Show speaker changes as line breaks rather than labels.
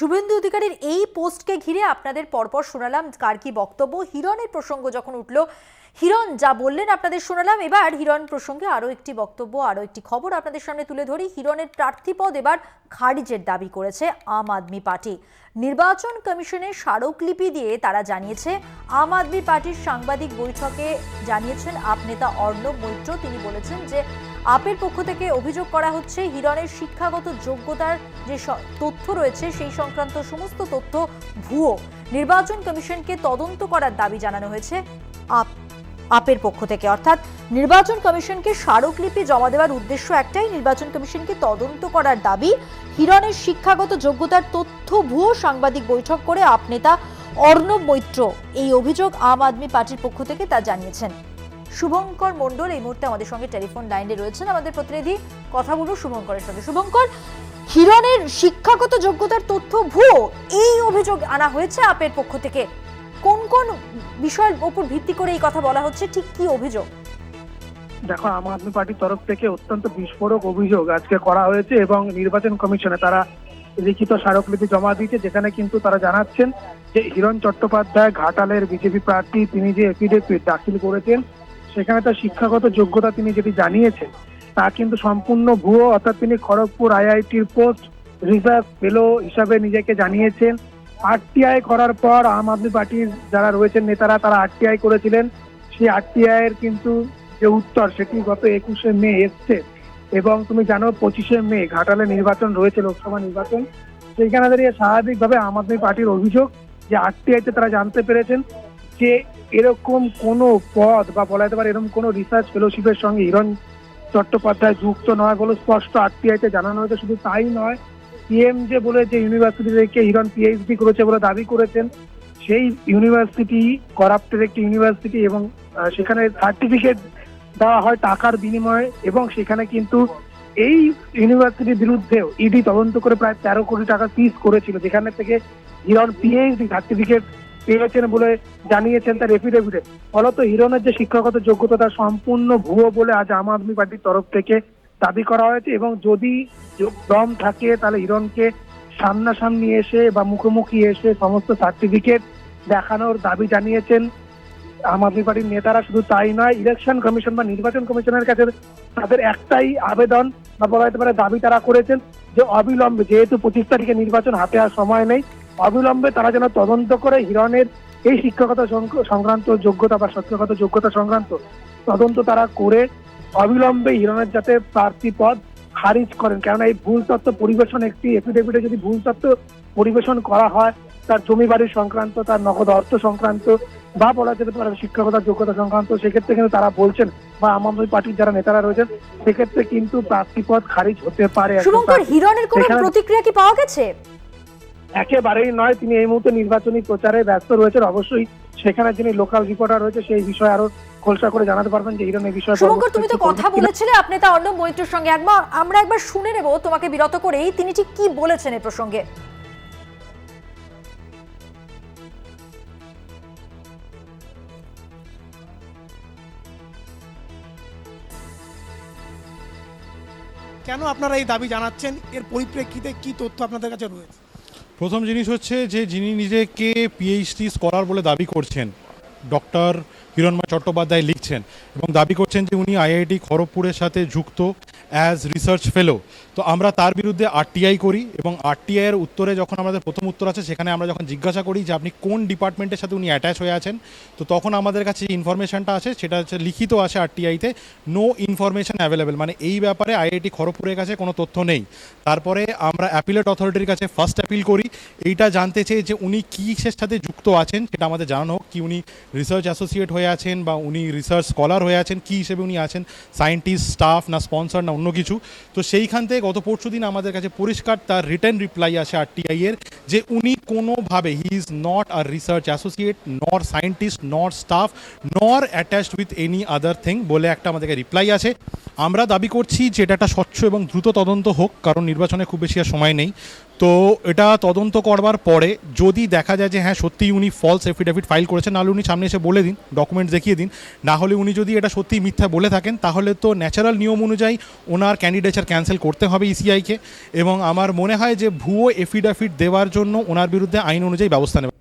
শুভেন্দু অধিকারীর এই পোস্টকে ঘিরে আপনাদের পরপর শোনালাম কার কি বক্তব্য। হিরণের প্রসঙ্গ যখন উঠল, হিরণ যা বললেন আপনাদের শোনালাম। এবার হিরণ প্রসঙ্গে আরও একটি বক্তব্য, আরও একটি খবর আপনাদের সামনে তুলে ধরি। হিরণের প্রার্থীপদ এবার খারিজের দাবি করেছে আম আদমি পার্টি। নির্বাচন কমিশনের স্মারকলিপি দিয়ে তারা জানিয়েছে, আম আদমি পার্টির সাংবাদিক বৈঠকে জানিয়েছেন আপ নেতা অর্ণব মৈত্র। তিনি বলেছেন যে আপের পক্ষ থেকে অভিযোগ করা হচ্ছে হিরণের শিক্ষাগত যোগ্যতার যে তথ্য রয়েছে সেই সংক্রান্ত সমস্ত তথ্য ভুয়ো। নির্বাচন কমিশনকে তদন্ত করার দাবি জানানো হয়েছে আপের পক্ষ থেকে। অর্থাৎ নির্বাচন কমিশনকে স্মারকলিপি জমা দেওয়ার উদ্দেশ্য একটাই, নির্বাচন কমিশনকে তদন্ত করার দাবি। হিরণের শিক্ষাগত যোগ্যতার তথ্য ভুয়ো, সাংবাদিক বৈঠক করে আপ নেতা অর্ণব মৈত্র এই অভিযোগ আম আদমি পার্টির পক্ষ থেকে তা জানিয়েছেন। শুভঙ্কর মণ্ডল এই মুহূর্তে আমাদের সঙ্গে টেলিফোন লাইনে রয়েছেন, আমাদের প্রতিনিধি। কথা বলবো শুভঙ্করের সঙ্গে। শুভঙ্কর, হিরণের শিক্ষাগত যোগ্যতার তথ্য ভুয়ো এই অভিযোগ আনা হয়েছে আপের পক্ষ থেকে। কোন কোন বিষয়ের উপর ভিত্তি করে এই কথা বলা হচ্ছে, ঠিক কি অভিযোগ?
দেখো, আম আদমি পার্টির তরফ থেকে অত্যন্ত বিস্ফোরক অভিযোগ আজকে করা হয়েছে এবং নির্বাচন কমিশনে তারা লিখিত স্মারকলিপি জমা দিয়েছে, যেখানে কিন্তু তারা জানাচ্ছেন যে হিরণ চট্টোপাধ্যায় ঘাটালের বিজেপি প্রার্থী, তিনি যে এফিডেভিট দাখিল করেছেন সেখানে তার শিক্ষাগত যোগ্যতা তিনি যেটি জানিয়েছেন তা কিন্তু সম্পূর্ণ ভুয়ো। অর্থাৎ তিনি খড়গপুর আইআইটির পোস্ট রিসার্চ ফেলো হিসাবে নিজেকে জানিয়েছেন। আরটিআই করার পর আম আদমি পার্টির যারা রয়েছেন নেতারা, তারা আরটিআই করেছিলেন। সেই আরটিআই এর কিন্তু যে উত্তর সেটি গত 21শে মে এসছে এবং তুমি জানো 25শে মে ঘাটালে নির্বাচন রয়েছে, লোকসভা নির্বাচন। সেইখানে দাঁড়িয়ে স্বাভাবিকভাবে আম আদমি পার্টির অভিযোগ যে আরটিআইতে তারা জানতে পেরেছেন যে এরকম কোনো পদ বা বলা যেতে পারে এরকম কোনো রিসার্চ ফেলোশিপের সঙ্গে হিরণ চট্টোপাধ্যায় যুক্ত নয় বলে স্পষ্ট আরটিআইতে জানানো হয়েছে। শুধু তাই নয়, পিএমজে বলে যে ইউনিভার্সিটি থেকে হিরণ পিএইচডি করেছে বলে দাবি করেছেন, সেই ইউনিভার্সিটি করাপ্টেড একটি ইউনিভার্সিটি এবং সেখানে সার্টিফিকেট দেওয়া হয় টাকার বিনিময়ে এবং সেখানে কিন্তু এই ইউনিভার্সিটির বিরুদ্ধেও ইডি তদন্ত করে প্রায় 13 কোটি টাকা সিজ করেছিল, যেখানে থেকে হিরণ পিএইচডি সার্টিফিকেট পেয়েছেন বলে জানিয়েছেন তার এফিডেভিটে। ফলত হিরণের যে শিক্ষাগত যোগ্যতা তা সম্পূর্ণ ভুয়ো বলে আজ আম আদমি পার্টির তরফ থেকে দাবি করা হয়েছে এবং যদি দম থাকে তাহলে হিরণকে সামনাসামনি এসে বা মুখোমুখি এসে সমস্ত সার্টিফিকেট দেখানোর দাবি জানিয়েছেন আম আদমি পার্টির নেতারা। শুধু তাই নয়, ইলেকশন কমিশন বা নির্বাচন কমিশনের কাছে তাদের একটাই আবেদন বা বলা যেতে পারে দাবি তারা করেছেন যে অবিলম্বে, যেহেতু 25 তারিখে নির্বাচন হাতে আর সময় নেই, অবিলম্বে তারা যেন তদন্ত করে হিরণের এই শিক্ষাগত সংক্রান্ত যোগ্যতা বা শিক্ষাগত যোগ্যতা সংক্রান্ত তদন্ত তারা করে অবিলম্বে হিরণের যাতে প্রার্থী পদ খারিজ করেন। কেননা এই ভুল তথ্য পরিবেশন, একটি এফিডেভিটে যদি ভুল তথ্য পরিবেশন করা হয় তার জমি বাড়ি সংক্রান্ত, তার নগদ অর্থ সংক্রান্ত বা বলা যেতে পারে শিক্ষাগত যোগ্যতা সংক্রান্ত, সেক্ষেত্রে কিন্তু তারা বলছেন বা আম আদমি পার্টির যারা নেতারা রয়েছেন সেক্ষেত্রে কিন্তু প্রার্থী পদ খারিজ হতে পারে।
হিরণের কোনো প্রতিক্রিয়া কি পাওয়া গেছে?
একেবারেই নয়, তিনি এই মুহূর্তে নির্বাচনী প্রচারে ব্যস্ত রয়েছেন। অবশ্যই সেখানে যিনি লোকাল রিপোর্টার রয়েছে সেই বিষয়ে আরো খোলসা করে জানাতে পারবেন যে হিরণ এই বিষয়ে।
শুভঙ্কর, তুমি তো কথা বলেছিলে আপনি তা অর্ণব মৈত্রের সঙ্গে, আমরা একবার শুনে নেব তোমাকে বিরত করেই, তিনি ঠিক কি বলেছেন এই প্রসঙ্গে।
কেন আপনারা এই দাবি জানাচ্ছেন, এর পরিপ্রেক্ষিতে কি তথ্য আপনাদের কাছে রয়েছে?
প্রথম জিনিস হচ্ছে যে যিনি নিজেকে পিএইচডি স্কলার বলে দাবি করছেন, ডক্টর হিরণময় চট্টোপাধ্যায় লিখছেন এবং দাবি করছেন যে উনি আইআইটি খড়গপুরের সাথে যুক্ত অ্যাজ রিসার্চ ফেলো। তো আমরা তার বিরুদ্ধে আরটিআই করি এবং আরটিআইয়ের উত্তরে যখন আমাদের প্রথম উত্তর আছে সেখানে আমরা যখন জিজ্ঞাসা করি যে আপনি কোন ডিপার্টমেন্টের সাথে উনি অ্যাটাচ হয়ে আছেন, তো তখন আমাদের কাছে যে ইনফরমেশনটা আছে সেটা হচ্ছে লিখিত আছে আরটিআইতে, নো ইনফরমেশন অ্যাভেলেবেল, মানে এই ব্যাপারে আইআইটি খড়গপুরের কাছে কোনো তথ্য নেই। তারপরে আমরা অ্যাপিলেট অথরিটির কাছে ফার্স্ট অ্যাপিল করি, এইটা জানতে চাই যে উনি কিসের সাথে যুক্ত আছেন সেটা আমাদের জানানো হোক, কি উনি রিসার্চ অ্যাসোসিয়েট হয়ে আছেন বা উনি রিসার্চ স্কলার হয়ে আছেন, কী হিসেবে উনি আছেন, সায়েন্টিস্ট, স্টাফ না স্পন্সর না অন্য কিছু। তো সেইখান থেকে গত পরশু দিন আমাদের কাছে পরিষ্কার তার রিটেন রিপ্লাই আসে আরটিআই এর যে উনি কোনোভাবে he is not a research associate, নর সায়েন্টিস্ট, নর স্টাফ, নর attached with any other thing বলে একটা আমাদেরকে রিপ্লাই আছে। আমরা দাবি করছি যে এটা একটা স্বচ্ছ এবং দ্রুত তদন্ত হোক, কারণ নির্বাচনে খুব বেশি আর সময় নেই। তো এটা তদন্ত করবার পরে যদি দেখা যায় যে হ্যাঁ সত্যিই উনি ফলস এফিডেভিট ফাইল করেছেন, নাহলে উনি সামনে এসে বলে দিন, ডকুমেন্টস দেখিয়ে দিন। না হলে উনি যদি এটা সত্যিই মিথ্যা বলে থাকেন তাহলে তো ন্যাচারাল নিয়ম অনুযায়ী ওনার ক্যান্ডিডেচার ক্যান্সেল করতে হবে ইসিআইকে, এবং আমার মনে হয় যে ভুয়ো এফিডেভিট দেওয়ার জন্য ওনার বিরুদ্ধে আইন অনুযায়ী ব্যবস্থা নেবে।